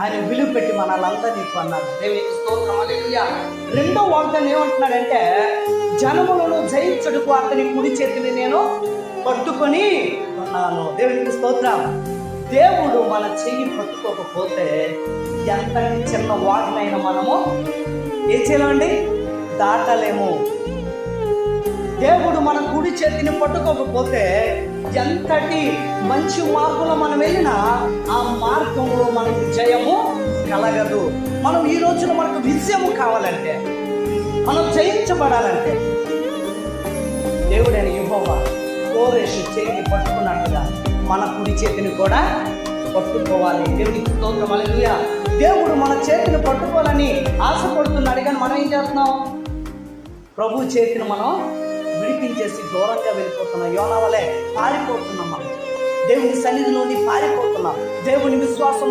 ఆయన విలువ పెట్టి మనల్ందరినీ కొన్నాడు. దేవునికి స్తోత్రం, హల్లెలూయా. రెండో వాగ్దానం ఏమంటున్నాడంటే, జనములను జయించుటకు అతని కుడి చేతిని నేను పట్టుకొని ఉన్నాను. దేవునికి స్తోత్రం. దేవుడు మన చెయ్యి పట్టుకోకపోతే ఎంతటి చిన్న వాటినైనా మనము ఏం చేయలేమండి, దాటలేము. దేవుడు మన కుడి చేతిని పట్టుకోకపోతే ఎంతటి మంచి మార్గంలో మనం వెళ్ళినా ఆ మార్గంలో మనకు జయము కలగదు. మనం ఈ రోజున మనకు విజయము కావాలంటే, మనం జయించబడాలంటే దేవుడైన యెహోవా కోరెషు చేతిని పట్టుకున్నట్టుగా మన కుడి చేతిని కూడా పట్టుకోవాలి. దేవునికి స్తోత్రం, హల్లెలూయా. దేవుడు మన చేతిని పట్టుకోవాలని ఆశపడుతున్నాడు, కానీ మనం ఏం చేస్తున్నాం? ప్రభు చేతిని మనం విడిపించేసి దూరంగా వెళ్ళిపోతున్నాం. యోనా వలె పారిపోతున్నాం. మనం దేవుని సన్నిధి నుండి పారిపోతున్నాం. దేవుని విశ్వాసం